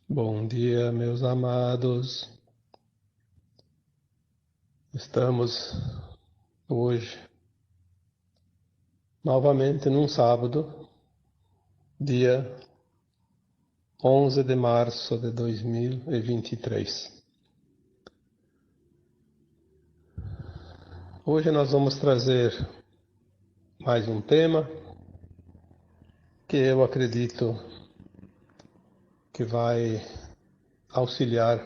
Bom dia, meus amados. Estamos hoje novamente num sábado, dia 11 de março de 2023. Hoje nós vamos trazer mais um tema que eu acredito que vai auxiliar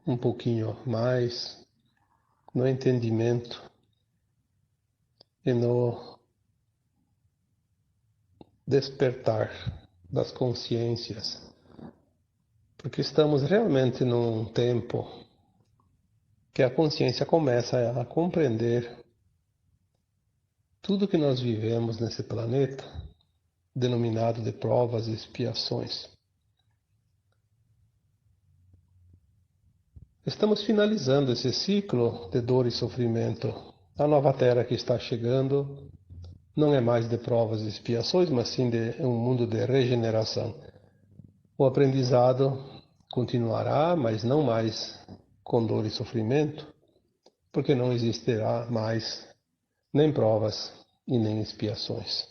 um pouquinho mais no entendimento e no despertar das consciências, porque estamos realmente num tempo que a consciência começa a compreender tudo que nós vivemos nesse planeta, denominado de provas e expiações. Estamos finalizando esse ciclo de dor e sofrimento. A nova Terra que está chegando não é mais de provas e expiações, mas sim de um mundo de regeneração. O aprendizado continuará, mas não mais com dor e sofrimento, porque não existirá mais nem provas e nem expiações.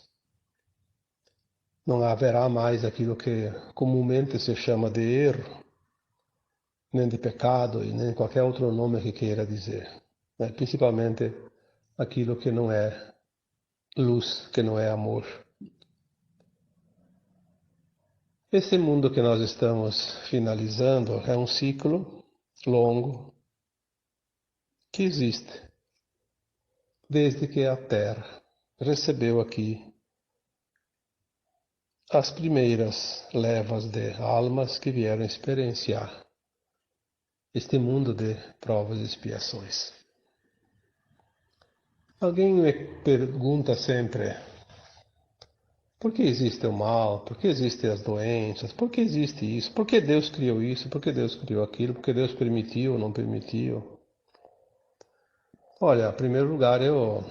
Não haverá mais aquilo que comumente se chama de erro, nem de pecado e nem qualquer outro nome que queira dizer. Principalmente aquilo que não é luz, que não é amor. Esse mundo que nós estamos finalizando é um ciclo longo que existe desde que a Terra recebeu aqui as primeiras levas de almas que vieram experienciar este mundo de provas e expiações. Alguém me pergunta sempre: por que existe o mal? Por que existem as doenças? Por que existe isso? Por que Deus criou isso? Por que Deus criou aquilo? Por que Deus permitiu ou não permitiu? Olha, em primeiro lugar, eu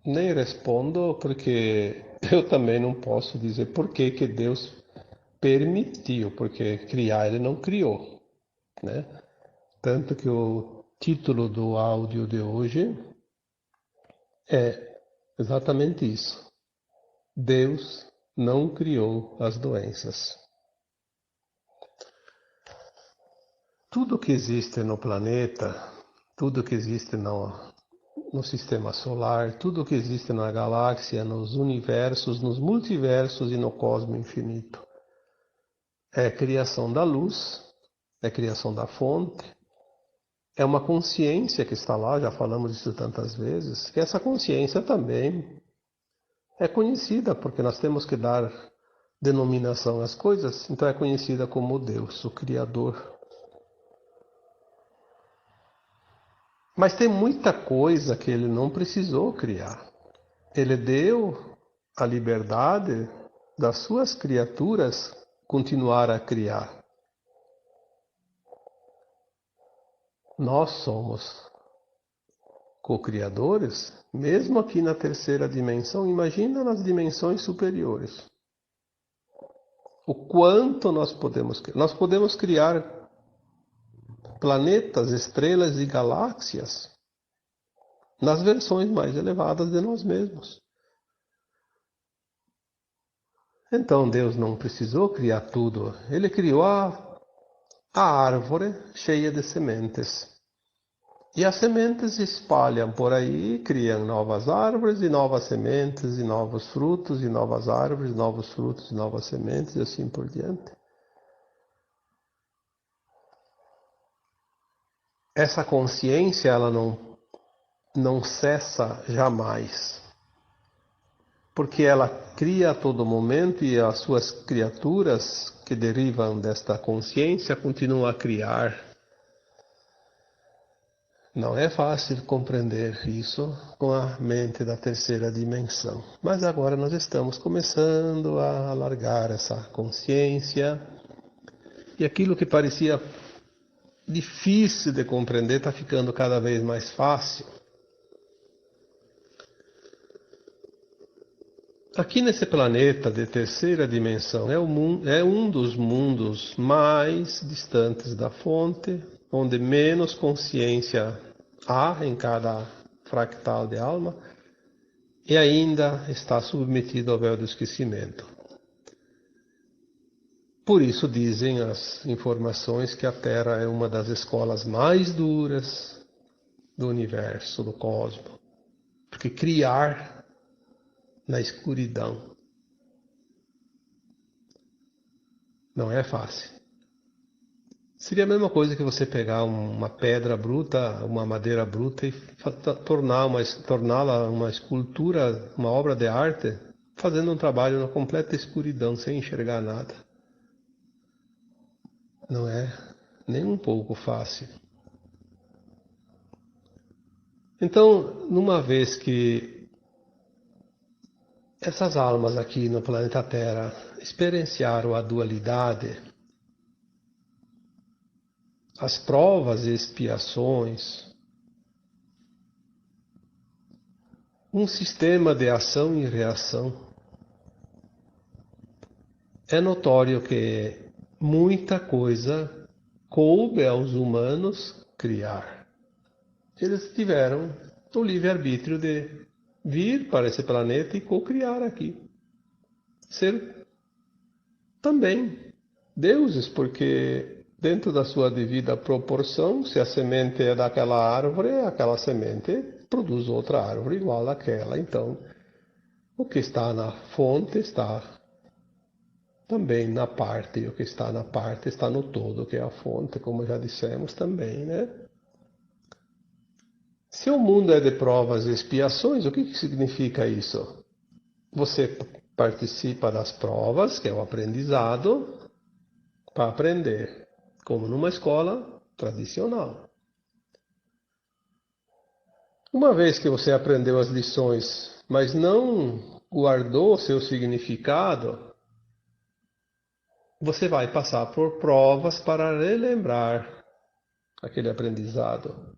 nem respondo porque eu também não posso dizer por que que Deus permitiu, porque criar ele não criou, né? Tanto que o título do áudio de hoje é exatamente isso. Deus não criou as doenças. Tudo que existe no planeta, tudo que existe no sistema solar, tudo que existe na galáxia, nos universos, nos multiversos e no cosmos infinito, é criação da luz, é criação da fonte, é uma consciência que está lá, já falamos disso tantas vezes, e essa consciência também é conhecida, porque nós temos que dar denominação às coisas, então é conhecida como Deus, o Criador. Mas tem muita coisa que ele não precisou criar. Ele deu a liberdade das suas criaturas continuar a criar. Nós somos co-criadores, mesmo aqui na terceira dimensão, imagina nas dimensões superiores. O quanto nós podemos criar. Nós podemos criar planetas, estrelas e galáxias nas versões mais elevadas de nós mesmos. Então Deus não precisou criar tudo. Ele criou a árvore cheia de sementes. E as sementes se espalham por aí, criam novas árvores e novas sementes e novos frutos e novas árvores, novos frutos e novas sementes e assim por diante. Essa consciência, ela não cessa jamais, porque ela cria a todo momento e as suas criaturas que derivam desta consciência continuam a criar. Não é fácil compreender isso com a mente da terceira dimensão, mas agora nós estamos começando a alargar essa consciência e aquilo que parecia difícil de compreender está ficando cada vez mais fácil. Aqui nesse planeta de terceira dimensão é um dos mundos mais distantes da fonte, onde menos consciência há em cada fractal de alma e ainda está submetido ao véu do esquecimento. Por isso dizem as informações que a Terra é uma das escolas mais duras do universo, do cosmos, porque criar na escuridão não é fácil. Seria a mesma coisa que você pegar uma pedra bruta, uma madeira bruta e torná-la uma escultura, uma obra de arte, fazendo um trabalho na completa escuridão, sem enxergar nada. Não é nem um pouco fácil. Então, numa vez que essas almas aqui no planeta Terra experienciaram a dualidade, as provas e expiações, um sistema de ação e reação, é notório que muita coisa coube aos humanos criar. Eles tiveram o livre-arbítrio de vir para esse planeta e co-criar aqui. Ser também deuses, porque dentro da sua devida proporção, se a semente é daquela árvore, aquela semente produz outra árvore igual àquela. Então, o que está na fonte está também na parte, e o que está na parte está no todo, que é a fonte, como já dissemos também, né? Se o mundo é de provas e expiações, o que significa isso? Você participa das provas, que é o aprendizado, para aprender, como numa escola tradicional. Uma vez que você aprendeu as lições, mas não guardou seu significado, você vai passar por provas para relembrar aquele aprendizado.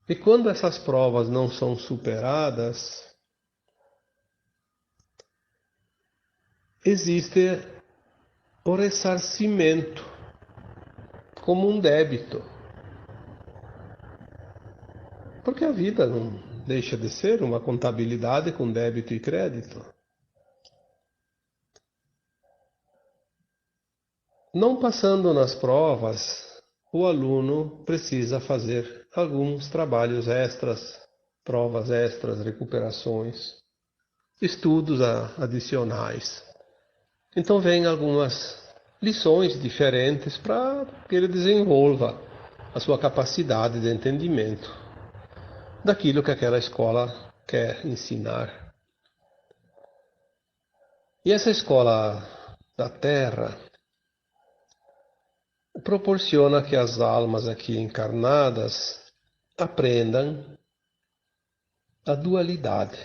E quando essas provas não são superadas, existe o ressarcimento como um débito. Porque a vida não deixa de ser uma contabilidade com débito e crédito. Não passando nas provas, o aluno precisa fazer alguns trabalhos extras, provas extras, recuperações, estudos adicionais. Então vem algumas lições diferentes para que ele desenvolva a sua capacidade de entendimento daquilo que aquela escola quer ensinar. E essa escola da Terra proporciona que as almas aqui encarnadas aprendam a dualidade,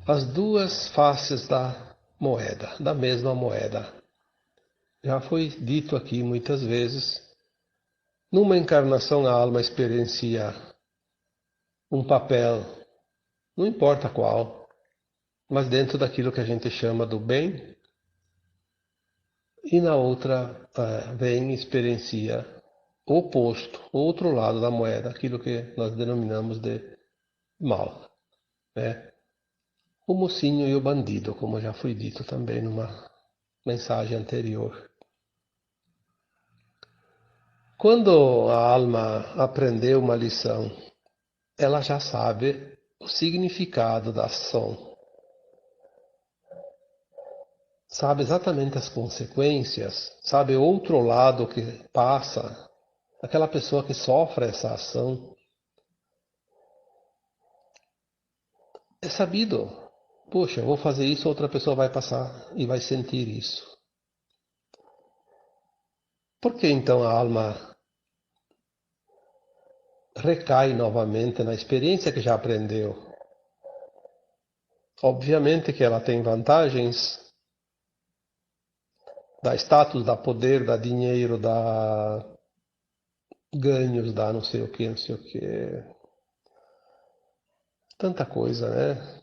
as duas faces da moeda, da mesma moeda. Já foi dito aqui muitas vezes, numa encarnação a alma experiencia um papel, não importa qual, mas dentro daquilo que a gente chama do bem, e na outra vem e experiencia o oposto, o outro lado da moeda, aquilo que nós denominamos de mal, né? O mocinho e o bandido, como já foi dito também numa mensagem anterior. Quando a alma aprendeu uma lição, ela já sabe o significado da ação, sabe exatamente as consequências, sabe o outro lado que passa, aquela pessoa que sofre essa ação. É sabido, poxa, eu vou fazer isso, outra pessoa vai passar e vai sentir isso. Por que então a alma recai novamente na experiência que já aprendeu? Obviamente que ela tem vantagens, dá status, dá poder, dá dinheiro, dá ganhos, dá não sei o que, não sei o que. tanta coisa, né,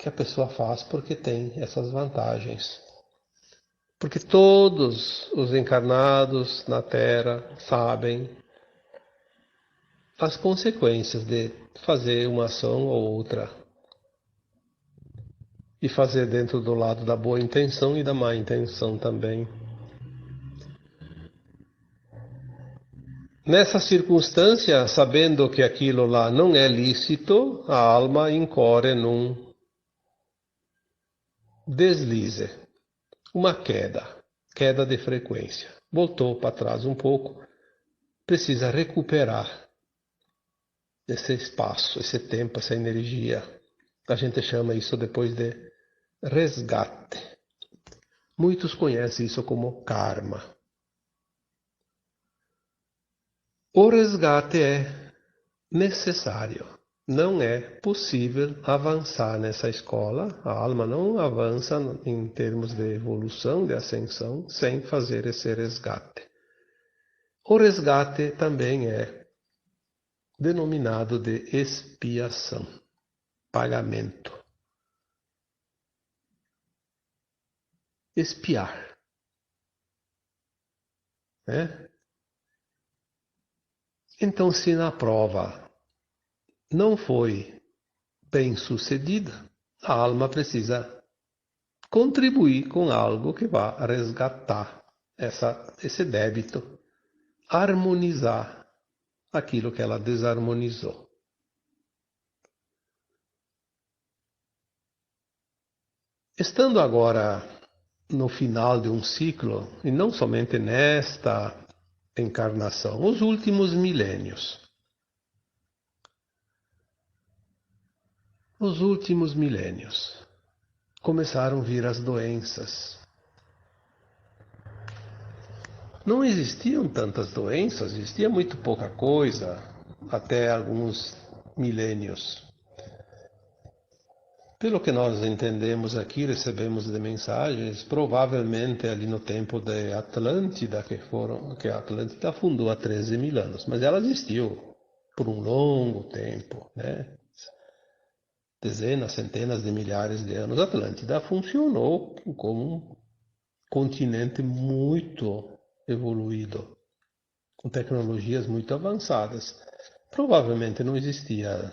que a pessoa faz porque tem essas vantagens. Porque todos os encarnados na Terra sabem as consequências de fazer uma ação ou outra. E fazer dentro do lado da boa intenção e da má intenção também. Nessa circunstância, sabendo que aquilo lá não é lícito, a alma incorre num deslize, uma queda de frequência. Voltou para trás um pouco, precisa recuperar esse espaço, esse tempo, essa energia. A gente chama isso depois de resgate. Muitos conhecem isso como karma. O resgate é necessário. Não é possível avançar nessa escola. A alma não avança em termos de evolução, de ascensão, sem fazer esse resgate. O resgate também é denominado de expiação, pagamento. Expiar, né? Então, se na prova não foi bem sucedida, a alma precisa contribuir com algo que vá resgatar esse débito, harmonizar aquilo que ela desarmonizou. Estando agora no final de um ciclo, e não somente nesta encarnação, os últimos milênios. Nos últimos milênios começaram a vir as doenças. Não existiam tantas doenças, existia muito pouca coisa até alguns milênios. Pelo que nós entendemos aqui, recebemos de mensagens, provavelmente ali no tempo de Atlântida, que a Atlântida fundou há 13 mil anos, mas ela existiu por um longo tempo, né? Dezenas, centenas de milhares de anos. A Atlântida funcionou como um continente muito evoluído, com tecnologias muito avançadas. Provavelmente não existia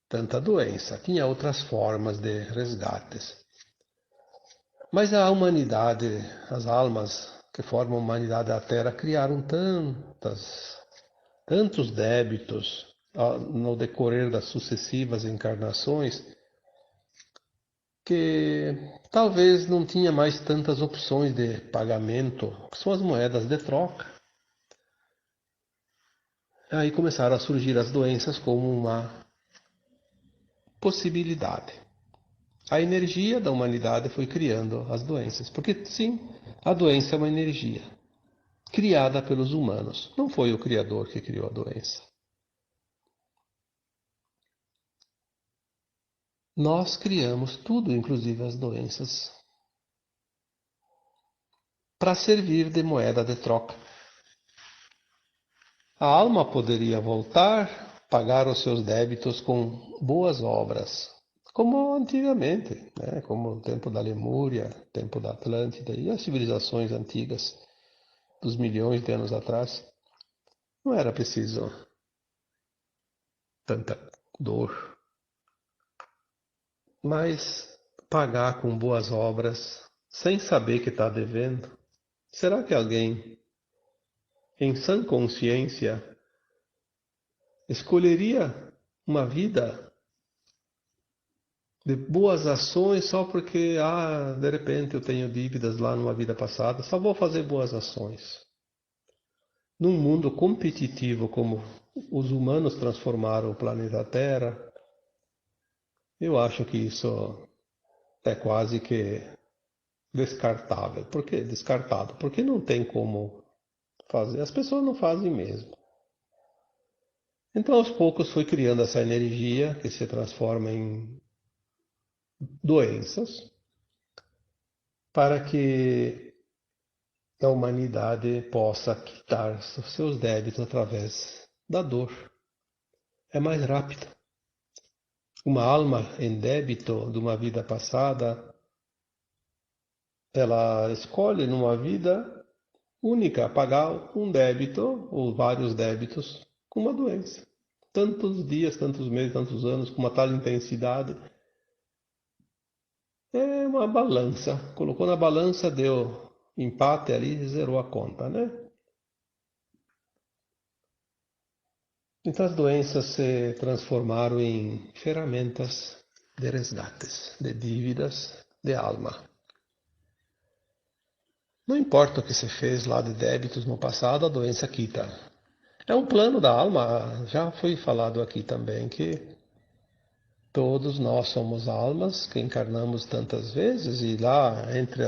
tanta doença, tinha outras formas de resgates. Mas a humanidade, as almas que formam a humanidade da Terra criaram tantos débitos no decorrer das sucessivas encarnações que talvez não tinha mais tantas opções de pagamento, que são as moedas de troca. Aí começaram a surgir as doenças como uma possibilidade. A energia da humanidade foi criando as doenças, porque sim, a doença é uma energia criada pelos humanos. Não foi o Criador que criou a doença. Nós criamos tudo, inclusive as doenças, para servir de moeda de troca. A alma poderia voltar, pagar os seus débitos com boas obras, como antigamente, né? Como o tempo da Lemúria, tempo da Atlântida e as civilizações antigas dos milhões de anos atrás. Não era preciso tanta dor, mas pagar com boas obras, sem saber que está devendo. Será que alguém, em sã consciência, escolheria uma vida de boas ações só porque, de repente eu tenho dívidas lá numa vida passada, só vou fazer boas ações? Num mundo competitivo como os humanos transformaram o planeta Terra, eu acho que isso é quase que descartável. Por que descartado? Porque não tem como fazer. As pessoas não fazem mesmo. Então, aos poucos, foi criando essa energia que se transforma em doenças para que a humanidade possa quitar seus débitos através da dor. É mais rápido. Uma alma em débito de uma vida passada, ela escolhe numa vida única pagar um débito ou vários débitos com uma doença. Tantos dias, tantos meses, tantos anos, com uma tal intensidade. É uma balança. Colocou na balança, deu empate ali, zerou a conta, né? Então as doenças se transformaram em ferramentas de resgates, de dívidas, de alma. Não importa o que se fez lá de débitos no passado, a doença quita. É um plano da alma, já foi falado aqui também, que todos nós somos almas que encarnamos tantas vezes, e lá entre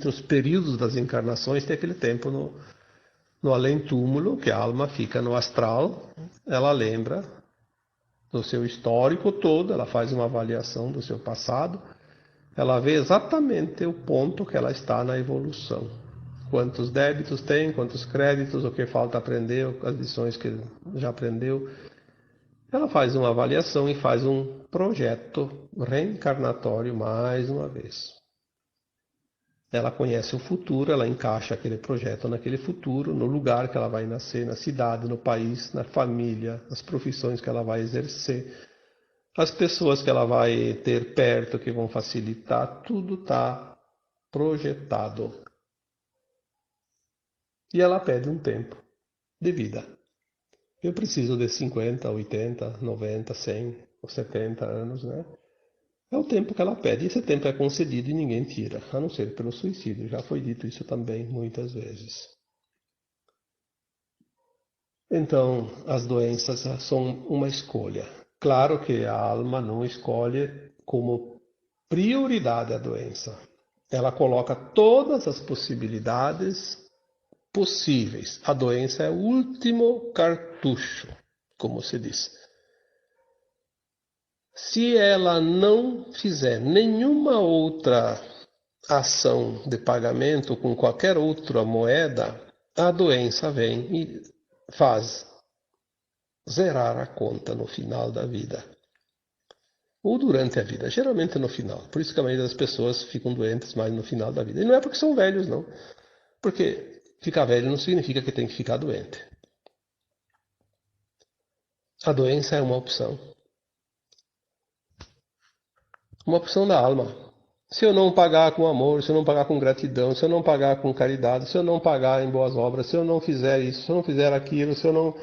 os períodos das encarnações tem aquele tempo no além-túmulo, que a alma fica no astral, ela lembra do seu histórico todo, ela faz uma avaliação do seu passado, ela vê exatamente o ponto que ela está na evolução. Quantos débitos tem, quantos créditos, o que falta aprender, as lições que já aprendeu. Ela faz uma avaliação e faz um projeto reencarnatório mais uma vez. Ela conhece o futuro, ela encaixa aquele projeto naquele futuro, no lugar que ela vai nascer, na cidade, no país, na família, nas profissões que ela vai exercer, as pessoas que ela vai ter perto que vão facilitar, tudo está projetado. E ela pede um tempo de vida. Eu preciso de 50, 80, 90, 100 ou 70 anos, né? É o tempo que ela pede. E esse tempo é concedido e ninguém tira, a não ser pelo suicídio. Já foi dito isso também muitas vezes. Então, as doenças são uma escolha. Claro que a alma não escolhe como prioridade a doença. Ela coloca todas as possibilidades possíveis. A doença é o último cartucho, como se diz. Se ela não fizer nenhuma outra ação de pagamento com qualquer outra moeda, a doença vem e faz zerar a conta no final da vida. Ou durante a vida, geralmente no final. Por isso que a maioria das pessoas ficam doentes mais no final da vida. E não é porque são velhos, não. Porque ficar velho não significa que tem que ficar doente. A doença é uma opção. Uma opção da alma. Se eu não pagar com amor, se eu não pagar com gratidão, se eu não pagar com caridade, se eu não pagar em boas obras, se eu não fizer isso, se eu não fizer aquilo, se eu não...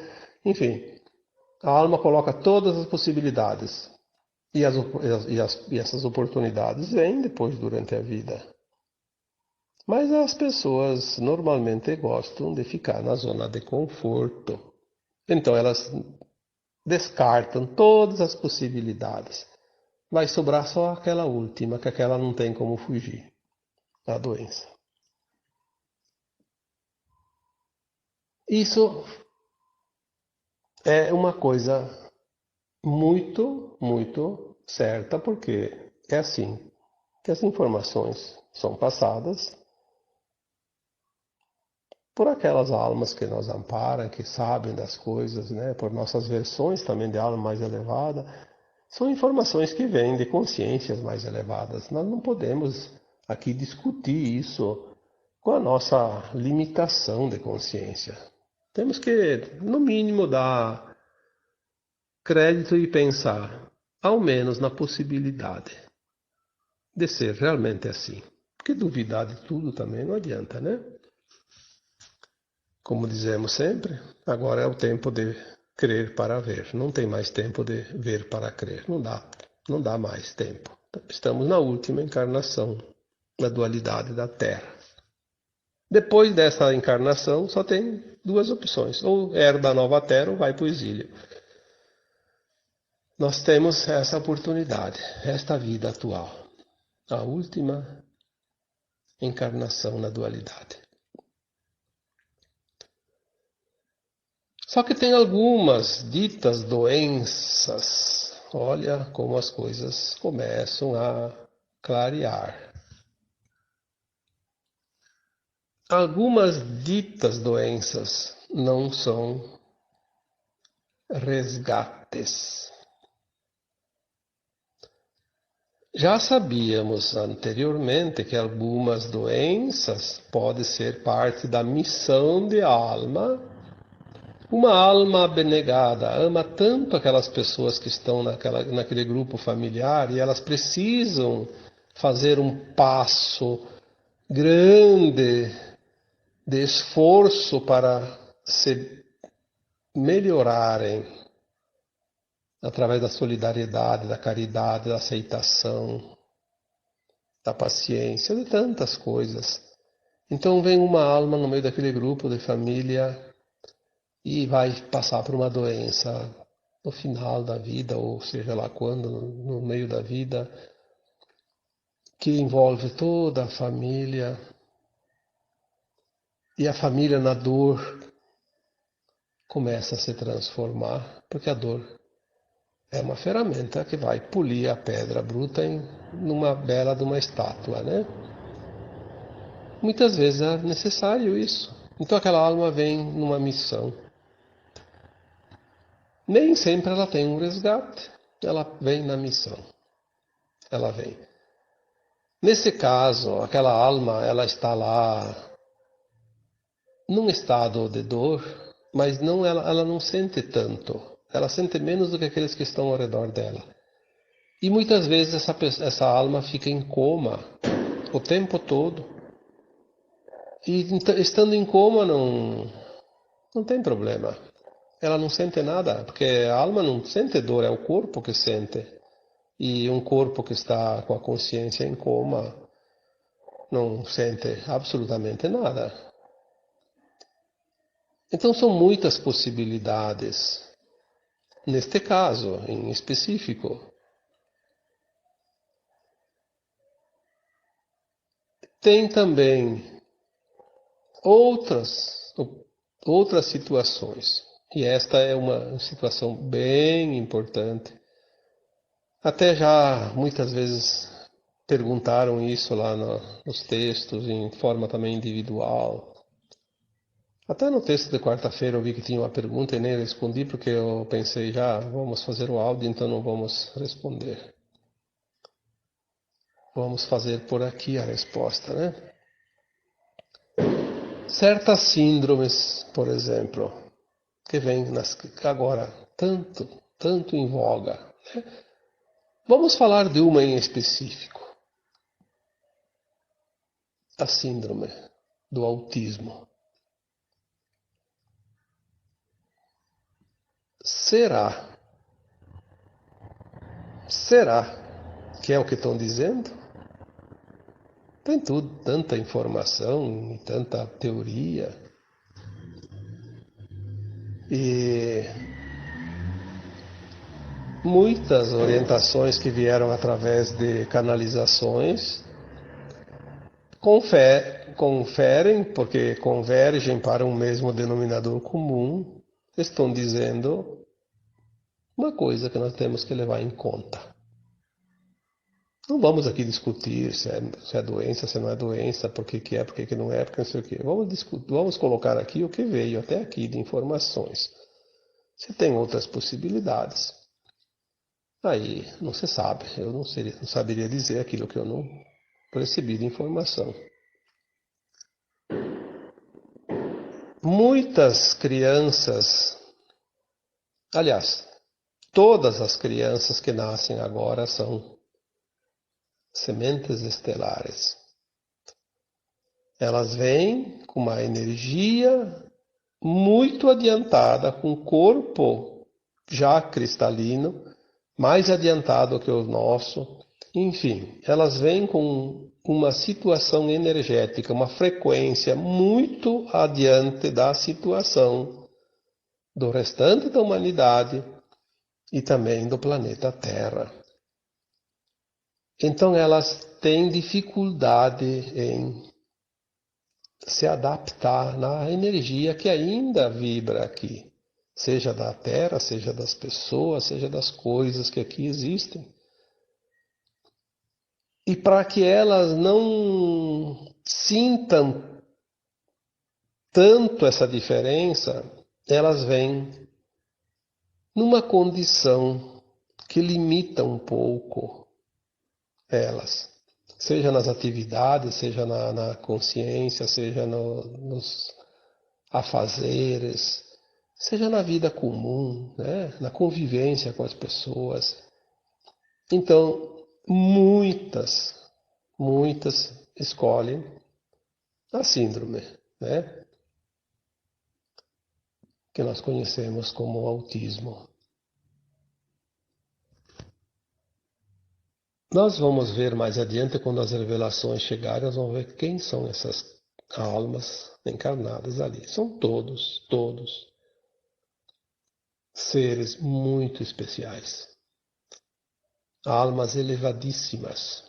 Enfim, a alma coloca todas as possibilidades. E essas oportunidades vêm depois, durante a vida. Mas as pessoas normalmente gostam de ficar na zona de conforto. Então elas descartam todas as possibilidades. Vai sobrar só aquela última, que aquela não tem como fugir, a doença. Isso é uma coisa muito, muito certa, porque é assim que as informações são passadas por aquelas almas que nos amparam, que sabem das coisas, né? Por nossas versões também de alma mais elevada. São informações que vêm de consciências mais elevadas. Nós não podemos aqui discutir isso com a nossa limitação de consciência. Temos que, no mínimo, dar crédito e pensar, ao menos, na possibilidade de ser realmente assim. Porque duvidar de tudo também não adianta, né? Como dizemos sempre, agora é o tempo de crer para ver. Não tem mais tempo de ver para crer. Não dá mais tempo. Estamos na última encarnação da dualidade da Terra. Depois dessa encarnação, só tem duas opções. Ou herda a nova Terra ou vai para o exílio. Nós temos essa oportunidade, esta vida atual. A última encarnação na dualidade. Só que tem algumas ditas doenças. Olha como as coisas começam a clarear. Algumas ditas doenças não são resgates. Já sabíamos anteriormente que algumas doenças podem ser parte da missão de alma. Uma alma abnegada ama tanto aquelas pessoas que estão naquele grupo familiar e elas precisam fazer um passo grande de esforço para se melhorarem através da solidariedade, da caridade, da aceitação, da paciência, de tantas coisas. Então vem uma alma no meio daquele grupo de família e vai passar por uma doença no final da vida, ou seja lá quando, no meio da vida, que envolve toda a família. E a família na dor começa a se transformar, porque a dor é uma ferramenta que vai polir a pedra bruta numa bela de uma estátua, né? Muitas vezes é necessário isso. Então aquela alma vem numa missão. Nem sempre ela tem um resgate, ela vem na missão. Ela vem. Nesse caso, aquela alma, ela está lá num estado de dor, mas ela não sente tanto. Ela sente menos do que aqueles que estão ao redor dela. E muitas vezes essa alma fica em coma o tempo todo. E estando em coma não tem problema. Ela não sente nada, porque a alma não sente dor, é o corpo que sente. E um corpo que está com a consciência em coma não sente absolutamente nada. Então são muitas possibilidades. Neste caso, em específico. Tem também outras situações. E esta é uma situação bem importante. Até já muitas vezes perguntaram isso lá nos textos, em forma também individual. Até no texto de quarta-feira eu vi que tinha uma pergunta e nem respondi porque eu pensei já, vamos fazer o áudio, então não vamos responder. Vamos fazer por aqui a resposta, né? Certas síndromes, por exemplo, que vêm agora tanto em voga, né? Vamos falar de uma em específico. A síndrome do autismo. Será que é o que estão dizendo? Tem tanta informação e tanta teoria. E muitas orientações que vieram através de canalizações conferem, porque convergem para um mesmo denominador comum, estão dizendo uma coisa que nós temos que levar em conta. Não vamos aqui discutir se é doença, se não é doença, por que é, por que não é, porque não sei o quê. Vamos colocar aqui o que veio até aqui de informações. Se tem outras possibilidades, aí não se sabe. Eu não saberia dizer aquilo que eu não recebi de informação. Muitas crianças, aliás, todas as crianças que nascem agora são sementes estelares. Elas vêm com uma energia muito adiantada, com o corpo já cristalino, mais adiantado que o nosso. Enfim, elas vêm com uma situação energética, uma frequência muito adiante da situação do restante da humanidade e também do planeta Terra. Então elas têm dificuldade em se adaptar na energia que ainda vibra aqui, seja da Terra, seja das pessoas, seja das coisas que aqui existem. E para que elas não sintam tanto essa diferença, elas vêm numa condição que limita um pouco elas. Seja nas atividades, seja na consciência, seja nos afazeres, seja na vida comum, né? Na convivência com as pessoas. Então, muitas escolhem a síndrome, né? Que nós conhecemos como autismo. Nós vamos ver mais adiante, quando as revelações chegarem, nós vamos ver quem são essas almas encarnadas ali. São todos seres muito especiais, almas elevadíssimas.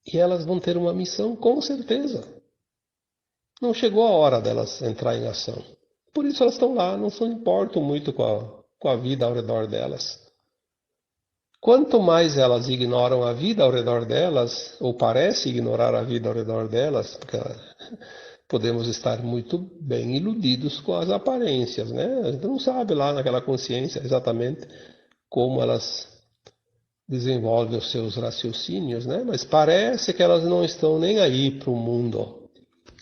E elas vão ter uma missão, com certeza. Não chegou a hora delas entrar em ação. Por isso elas estão lá, não se importam muito com a vida ao redor delas. Quanto mais elas ignoram a vida ao redor delas, ou parecem ignorar a vida ao redor delas, porque podemos estar muito bem iludidos com as aparências, né? A gente não sabe lá naquela consciência exatamente como elas desenvolvem os seus raciocínios, né? Mas parece que elas não estão nem aí para o mundo.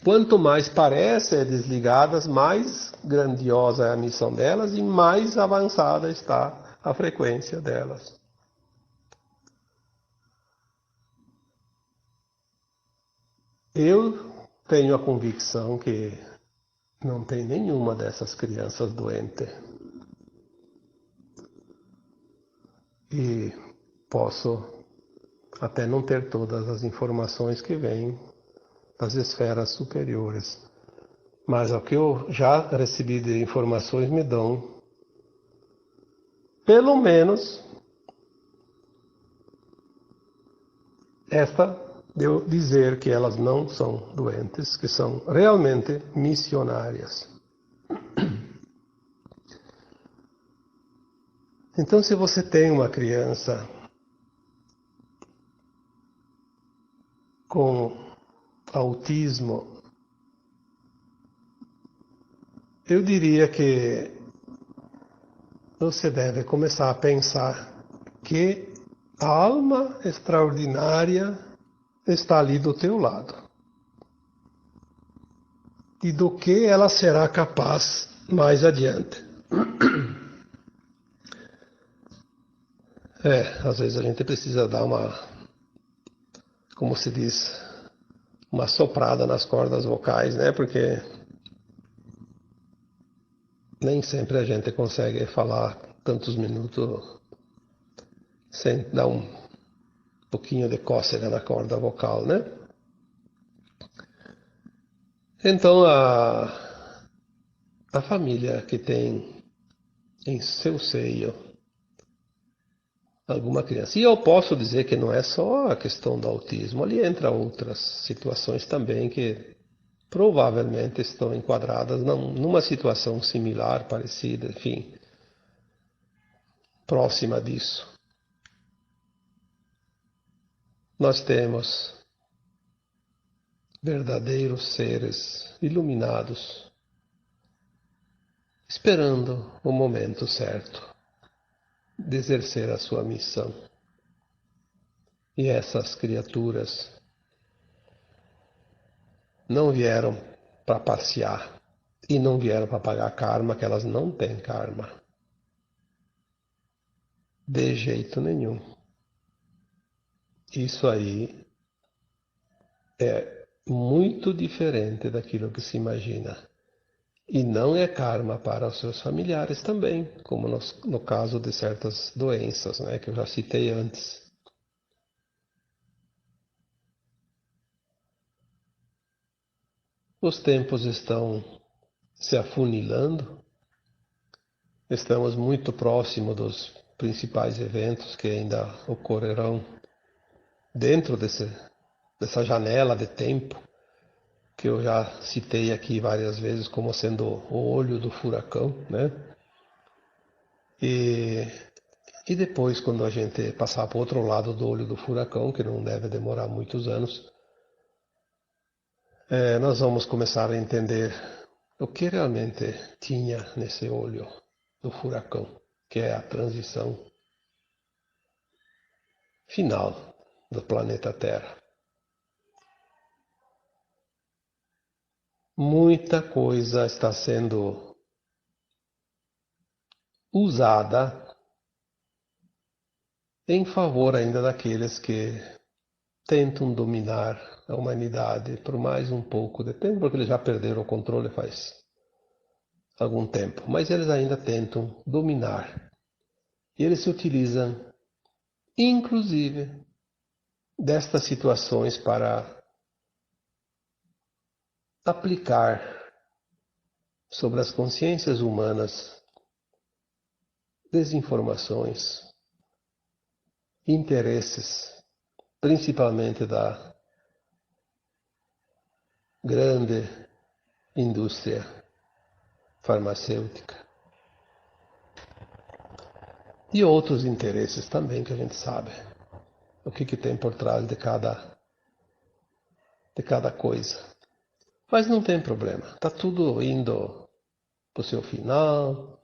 Quanto mais parecem desligadas, mais grandiosa é a missão delas e mais avançada está a frequência delas. Eu tenho a convicção que não tem nenhuma dessas crianças doente. E posso até não ter todas as informações que vêm das esferas superiores. Mas o que eu já recebi de informações me dão, pelo menos, esta de eu dizer que elas não são doentes, que são realmente missionárias. Então, se você tem uma criança com autismo, eu diria que você deve começar a pensar que a alma extraordinária está ali do teu lado. E do que ela será capaz mais adiante. Às vezes a gente precisa dar como se diz, uma soprada nas cordas vocais, né? Porque nem sempre a gente consegue falar tantos minutos sem dar um pouquinho de cócega na corda vocal, né? Então, a família que tem em seu seio alguma criança. E eu posso dizer que não é só a questão do autismo, ali entra outras situações também que provavelmente estão enquadradas numa situação similar, parecida, enfim, próxima disso. Nós temos verdadeiros seres iluminados, esperando o momento certo de exercer a sua missão. E essas criaturas não vieram para passear e não vieram para pagar karma, que elas não têm karma. De jeito nenhum. Isso aí é muito diferente daquilo que se imagina. E não é karma para os seus familiares também, como no caso de certas doenças, né, que eu já citei antes. Os tempos estão se afunilando, estamos muito próximo dos principais eventos que ainda ocorrerão dentro dessa janela de tempo que eu já citei aqui várias vezes como sendo o olho do furacão, né? E depois, quando a gente passar para o outro lado do olho do furacão, que não deve demorar muitos anos, nós vamos começar a entender o que realmente tinha nesse olho do furacão, que é a transição final do planeta Terra. Muita coisa está sendo usada em favor ainda daqueles que tentam dominar a humanidade por mais um pouco de tempo, porque eles já perderam o controle faz algum tempo, mas eles ainda tentam dominar. E eles se utilizam, inclusive, destas situações para aplicar sobre as consciências humanas desinformações, interesses, principalmente da grande indústria farmacêutica e outros interesses também que a gente sabe o que tem por trás de cada coisa. Mas não tem problema, está tudo indo para o seu final.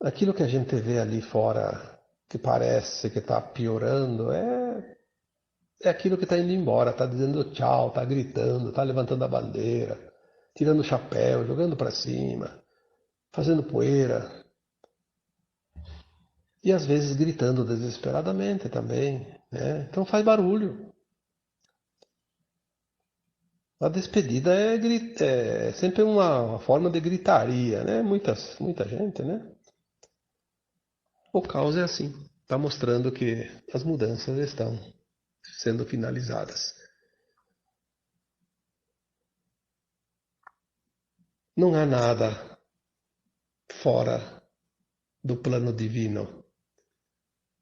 Aquilo que a gente vê ali fora, que parece que está piorando, é aquilo que está indo embora, está dizendo tchau, está gritando, está levantando a bandeira, tirando o chapéu, jogando para cima, fazendo poeira. E às vezes gritando desesperadamente também, né? Então faz barulho. A despedida é sempre uma forma de gritaria, né? Muita gente, né? O caos é assim. Está mostrando que as mudanças estão sendo finalizadas. Não há nada fora do plano divino.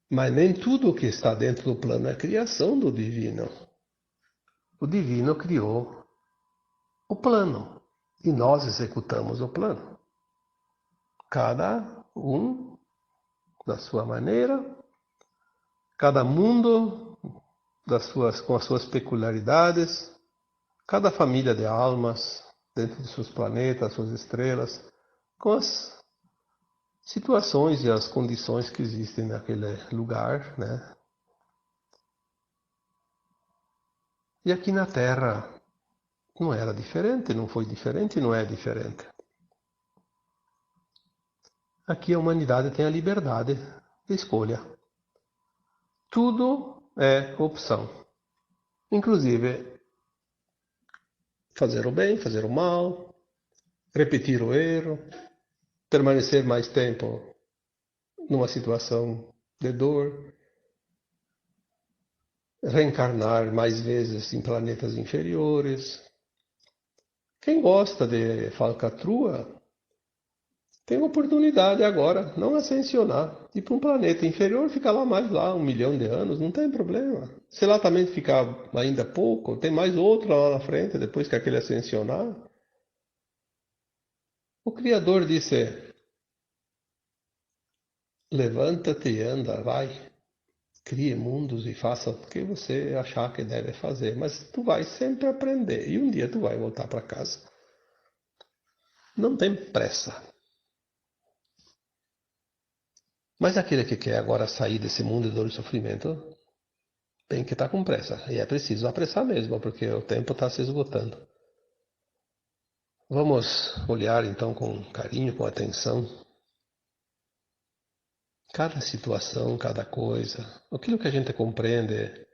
Mas nem tudo o que está dentro do plano é criação do divino. O divino criou o plano e nós executamos o plano. Cada um da sua maneira, cada mundo com as suas peculiaridades, cada família de almas dentro de seus planetas, suas estrelas, com as situações e as condições que existem naquele lugar, né? E aqui na Terra não era diferente, não foi diferente, não é diferente. Aqui a humanidade tem a liberdade de escolha. Tudo é opção. Inclusive fazer o bem, fazer o mal, repetir o erro, permanecer mais tempo numa situação de dor, reencarnar mais vezes em planetas inferiores. Quem gosta de falcatrua tem oportunidade agora, não ascensionar, ir para um planeta inferior, ficar lá mais lá 1 milhão de anos, não tem problema. Se lá também ficar ainda pouco, tem mais outro lá na frente, depois que aquele ascensionar. O Criador disse, levanta-te e anda, vai, crie mundos e faça o que você achar que deve fazer, mas tu vai sempre aprender e um dia tu vai voltar para casa. Não tem pressa. Mas aquele que quer agora sair desse mundo de dor e sofrimento tem que estar com pressa. E é preciso apressar mesmo, porque o tempo está se esgotando. Vamos olhar então com carinho, com atenção, cada situação, cada coisa. Aquilo que a gente compreende,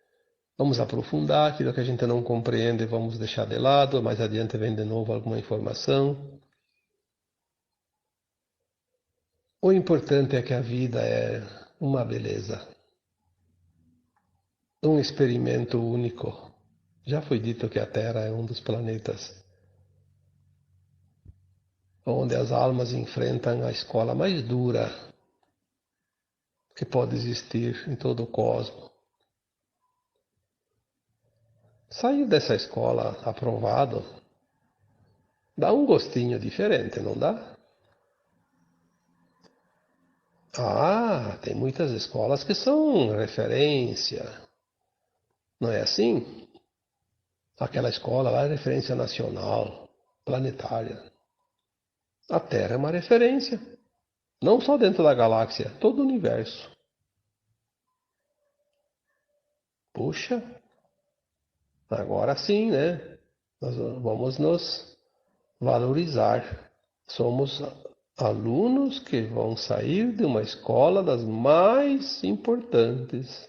vamos aprofundar. Aquilo que a gente não compreende, vamos deixar de lado. Mais adiante vem de novo alguma informação. O importante é que a vida é uma beleza, um experimento único. Já foi dito que a Terra é um dos planetas onde as almas enfrentam a escola mais dura que pode existir em todo o cosmos. Sair dessa escola aprovado dá um gostinho diferente, não dá? Ah, tem muitas escolas que são referência. Não é assim? Aquela escola lá é referência nacional, planetária. A Terra é uma referência. Não só dentro da galáxia, todo o universo. puxa, agora sim, né? Nós vamos nos valorizar. Somos alunos que vão sair de uma escola das mais importantes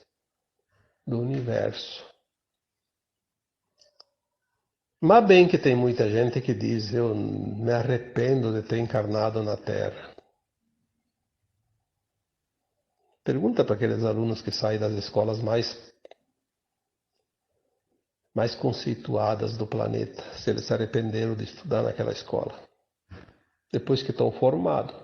do universo. Mas bem que tem muita gente que diz, eu me arrependo de ter encarnado na Terra. Pergunta para aqueles alunos que saem das escolas mais conceituadas do planeta, se eles se arrependeram de estudar naquela escola, depois que estão formados.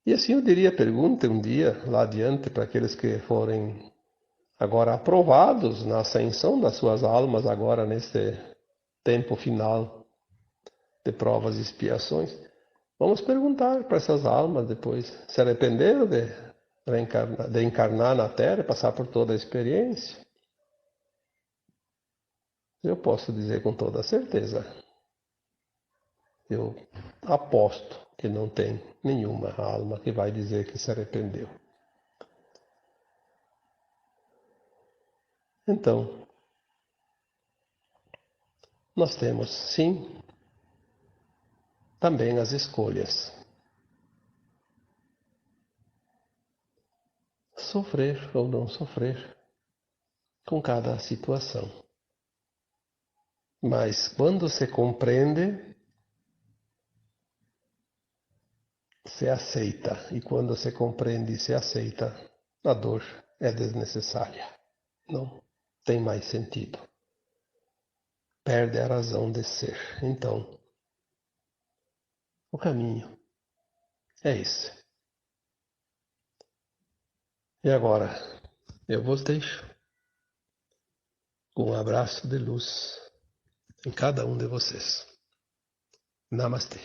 E assim eu diria, pergunte um dia lá adiante para aqueles que forem agora aprovados na ascensão das suas almas agora nesse tempo final de provas e expiações. Vamos perguntar para essas almas depois, se arrependeram de encarnar na Terra e passar por toda a experiência? Eu posso dizer com toda certeza, eu aposto que não tem nenhuma alma que vai dizer que se arrependeu. Então, nós temos, sim, também as escolhas. Sofrer ou não sofrer com cada situação. Mas quando se compreende, se aceita. E quando se compreende e se aceita, a dor é desnecessária. Não tem mais sentido. Perde a razão de ser. Então, o caminho é esse. E agora, eu vos deixo com um abraço de luz em cada um de vocês. Namastê.